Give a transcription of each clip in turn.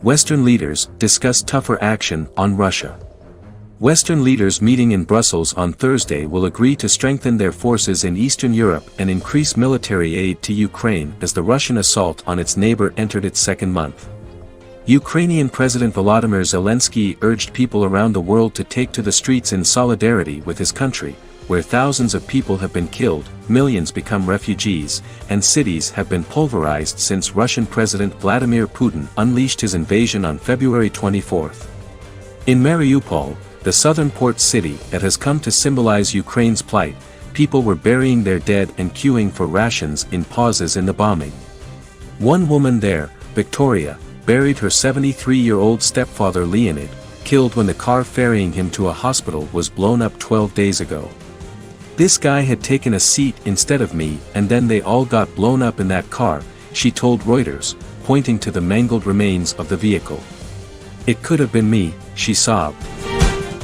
Western leaders discuss tougher action on Russia. Western leaders meeting in Brussels on Thursday will agree to strengthen their forces in Eastern Europe and increase military aid to Ukraine as the Russian assault on its neighbor entered its second month. Ukrainian President Volodymyr Zelensky urged people around the world to take to the streets in solidarity with his country, where thousands of people have been killed, millions become refugees, and cities have been pulverized since Russian President Vladimir Putin unleashed his invasion on February 24. In Mariupol, the southern port city that has come to symbolize Ukraine's plight, people were burying their dead and queuing for rations in pauses in the bombing. One woman there, Victoria, buried her 73-year-old stepfather Leonid, killed when the car ferrying him to a hospital was blown up 12 days ago. This guy had taken a seat instead of me and then they all got blown up in that car, she told Reuters, pointing to the mangled remains of the vehicle. It could have been me, she sobbed.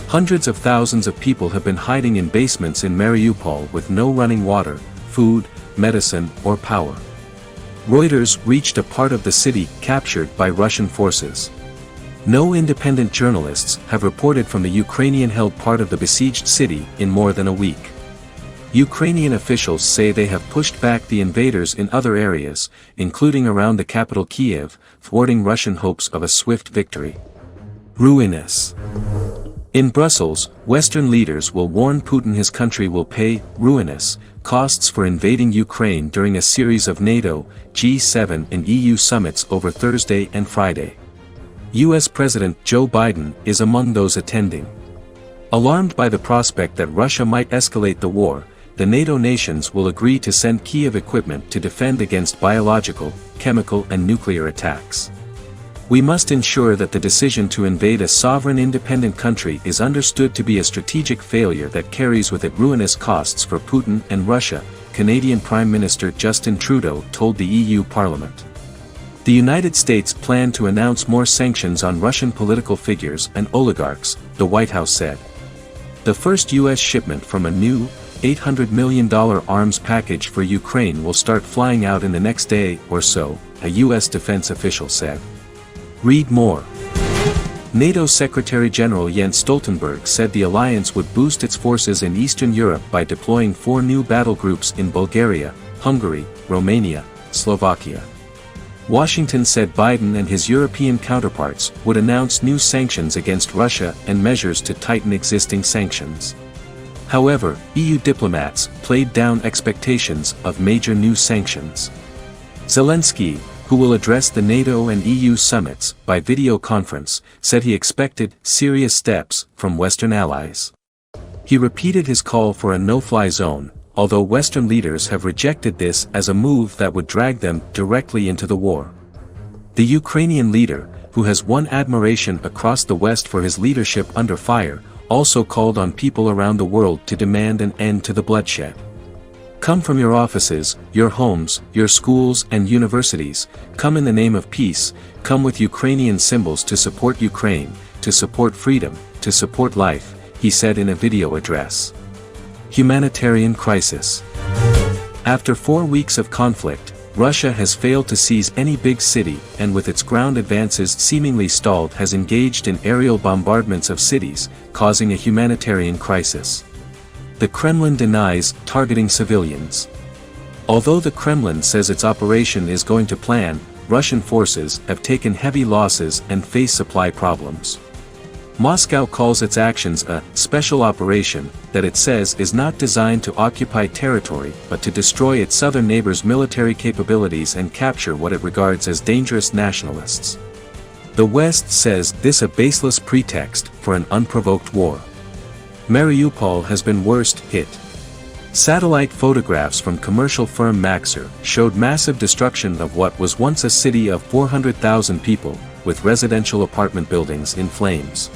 Hundreds of thousands of people have been hiding in basements in Mariupol with no running water, food, medicine, or power. Reuters reached a part of the city captured by Russian forces. No independent journalists have reported from the Ukrainian-held part of the besieged city in more than a week. Ukrainian officials say they have pushed back the invaders in other areas, including around the capital Kiev, thwarting Russian hopes of a swift victory. Ruinous. In Brussels, Western leaders will warn Putin his country will pay ruinous costs for invading Ukraine during a series of NATO, G7 and EU summits over Thursday and Friday. US President Joe Biden is among those attending. Alarmed by the prospect that Russia might escalate the war, the NATO nations will agree to send Kyiv equipment to defend against biological, chemical and nuclear attacks. We must ensure that the decision to invade a sovereign independent country is understood to be a strategic failure that carries with it ruinous costs for Putin and Russia, Canadian Prime Minister Justin Trudeau told the EU Parliament. The United States planned to announce more sanctions on Russian political figures and oligarchs, the White House said. The first U.S. shipment from a new, $800 million arms package for Ukraine will start flying out in the next day or so, a U.S. defense official said. Read more. NATO Secretary-General Jens Stoltenberg said the alliance would boost its forces in Eastern Europe by deploying 4 new battle groups in Bulgaria, Hungary, Romania, Slovakia. Washington said Biden and his European counterparts would announce new sanctions against Russia and measures to tighten existing sanctions. However, EU diplomats played down expectations of major new sanctions. Zelensky, who will address the NATO and EU summits by video conference, said he expected serious steps from Western allies. He repeated his call for a no-fly zone, although Western leaders have rejected this as a move that would drag them directly into the war. The Ukrainian leader, who has won admiration across the West for his leadership under fire, also called on people around the world to demand an end to the bloodshed. Come from your offices, your homes, your schools and universities, come in the name of peace, come with Ukrainian symbols to support Ukraine, to support freedom, to support life, he said in a video address. Humanitarian crisis. After 4 weeks of conflict, Russia has failed to seize any big city and with its ground advances seemingly stalled has engaged in aerial bombardments of cities, causing a humanitarian crisis. The Kremlin denies targeting civilians. Although the Kremlin says its operation is going to plan, Russian forces have taken heavy losses and face supply problems. Moscow calls its actions a special operation that it says is not designed to occupy territory but to destroy its southern neighbor's military capabilities and capture what it regards as dangerous nationalists. The West says this a baseless pretext for an unprovoked war. Mariupol has been worst hit. Satellite photographs from commercial firm Maxar showed massive destruction of what was once a city of 400,000 people, with residential apartment buildings in flames.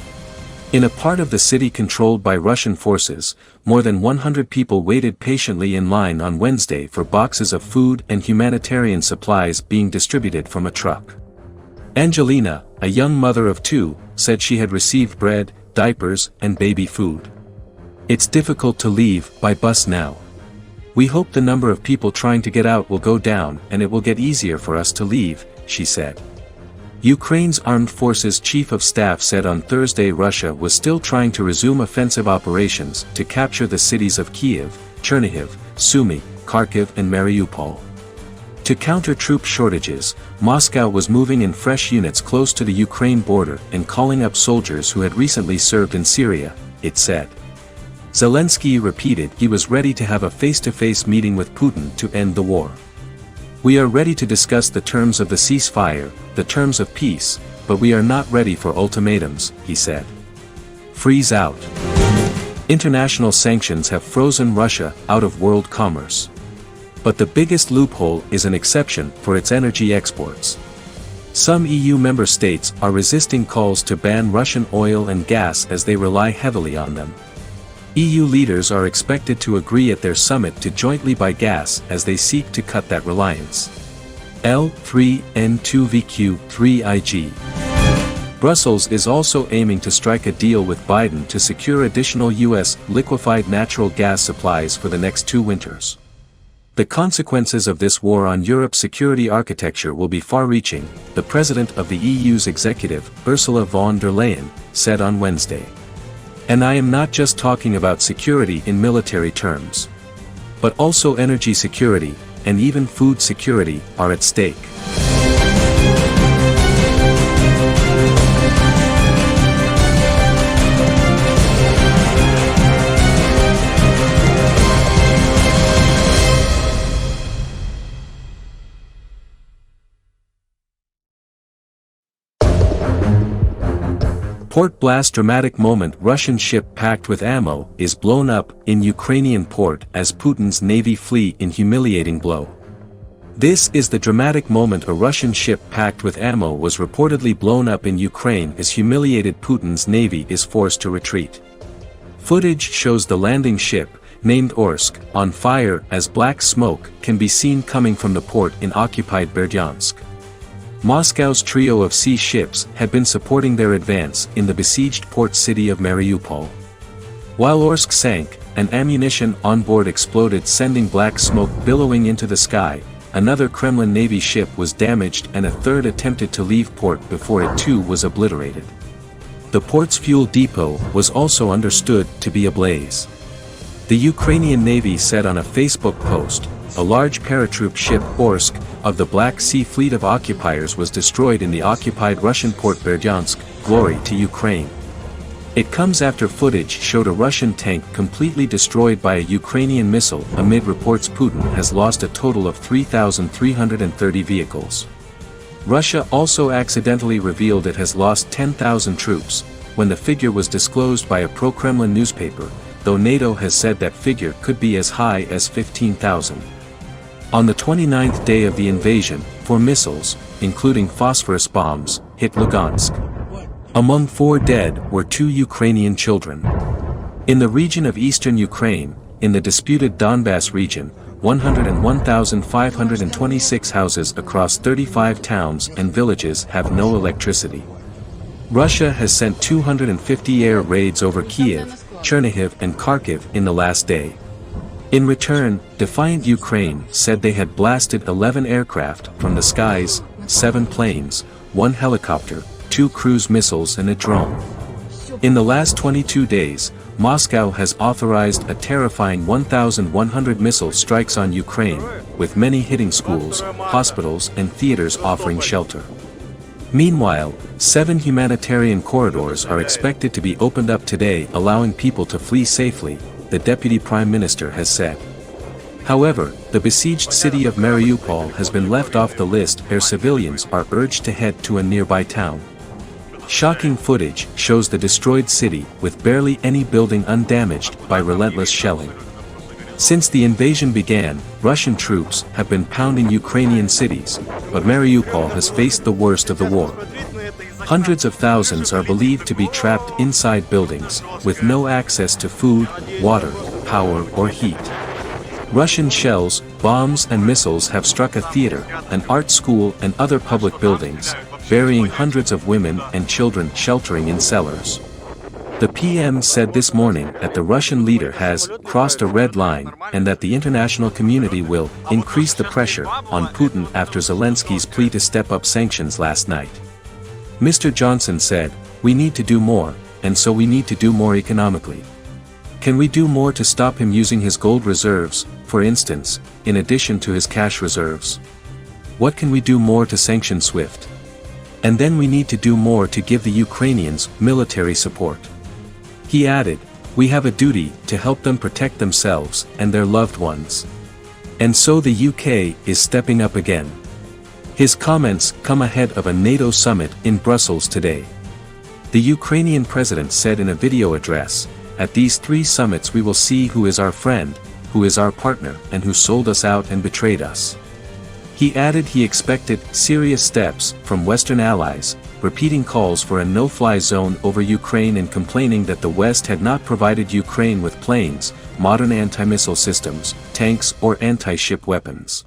In a part of the city controlled by Russian forces, more than 100 people waited patiently in line on Wednesday for boxes of food and humanitarian supplies being distributed from a truck. Angelina, a young mother of 2, said she had received bread, diapers, and baby food. It's difficult to leave by bus now. We hope the number of people trying to get out will go down and it will get easier for us to leave, she said. Ukraine's Armed Forces Chief of Staff said on Thursday Russia was still trying to resume offensive operations to capture the cities of Kyiv, Chernihiv, Sumy, Kharkiv and Mariupol. To counter troop shortages, Moscow was moving in fresh units close to the Ukraine border and calling up soldiers who had recently served in Syria, it said. Zelensky repeated he was ready to have a face-to-face meeting with Putin to end the war. We are ready to discuss the terms of the ceasefire, the terms of peace, but we are not ready for ultimatums, he said. Freeze out. International sanctions have frozen Russia out of world commerce. But the biggest loophole is an exception for its energy exports. Some EU member states are resisting calls to ban Russian oil and gas as they rely heavily on them. EU leaders are expected to agree at their summit to jointly buy gas as they seek to cut that reliance. L3N2VQ3IG. Brussels is also aiming to strike a deal with Biden to secure additional U.S. liquefied natural gas supplies for the next 2 winters. The consequences of this war on Europe's security architecture will be far-reaching, the president of the EU's executive, Ursula von der Leyen, said on Wednesday. And I am not just talking about security in military terms. But also energy security, and even food security, are at stake. Port blast dramatic moment Russian ship packed with ammo is blown up in Ukrainian port as Putin's navy flee in humiliating blow. This is the dramatic moment a Russian ship packed with ammo was reportedly blown up in Ukraine as humiliated Putin's navy is forced to retreat. Footage shows the landing ship, named Orsk, on fire as black smoke can be seen coming from the port in occupied Berdyansk. Moscow's trio of sea ships had been supporting their advance in the besieged port city of Mariupol. While Orsk sank, an ammunition on board exploded sending black smoke billowing into the sky, another Kremlin Navy ship was damaged and a third attempted to leave port before it too was obliterated. The port's fuel depot was also understood to be ablaze. The Ukrainian Navy said on a Facebook post, a large paratroop ship Orsk, of the Black Sea Fleet of occupiers was destroyed in the occupied Russian port Berdyansk, glory to Ukraine. It comes after footage showed a Russian tank completely destroyed by a Ukrainian missile amid reports Putin has lost a total of 3,330 vehicles. Russia also accidentally revealed it has lost 10,000 troops, when the figure was disclosed by a pro-Kremlin newspaper, though NATO has said that figure could be as high as 15,000. On the 29th day of the invasion, 4 missiles, including phosphorus bombs, hit Lugansk. Among 4 dead were 2 Ukrainian children. In the region of eastern Ukraine, in the disputed Donbass region, 101,526 houses across 35 towns and villages have no electricity. Russia has sent 250 air raids over Kyiv, Chernihiv and Kharkiv in the last day. In return, defiant Ukraine said they had blasted 11 aircraft from the skies, 7 planes, 1 helicopter, 2 cruise missiles and a drone. In the last 22 days, Moscow has authorized a terrifying 1,100 missile strikes on Ukraine, with many hitting schools, hospitals and theaters offering shelter. Meanwhile, 7 humanitarian corridors are expected to be opened up today allowing people to flee safely, the Deputy Prime Minister has said. However, the besieged city of Mariupol has been left off the list where civilians are urged to head to a nearby town. Shocking footage shows the destroyed city with barely any building undamaged by relentless shelling. Since the invasion began, Russian troops have been pounding Ukrainian cities, but Mariupol has faced the worst of the war. Hundreds of thousands are believed to be trapped inside buildings, with no access to food, water, power or heat. Russian shells, bombs and missiles have struck a theater, an art school and other public buildings, burying hundreds of women and children sheltering in cellars. The PM said this morning that the Russian leader has crossed a red line and that the international community will increase the pressure on Putin after Zelensky's plea to step up sanctions last night. Mr. Johnson said, "We need to do more, and so we need to do more economically. Can we do more to stop him using his gold reserves, for instance, in addition to his cash reserves? What can we do more to sanction SWIFT? And then we need to do more to give the Ukrainians military support." He added, "We have a duty to help them protect themselves and their loved ones. And so the UK is stepping up again." His comments come ahead of a NATO summit in Brussels today. The Ukrainian president said in a video address, "At these three summits we will see who is our friend, who is our partner, and who sold us out and betrayed us." He added he expected serious steps from Western allies, repeating calls for a no-fly zone over Ukraine and complaining that the West had not provided Ukraine with planes, modern anti-missile systems, tanks or anti-ship weapons.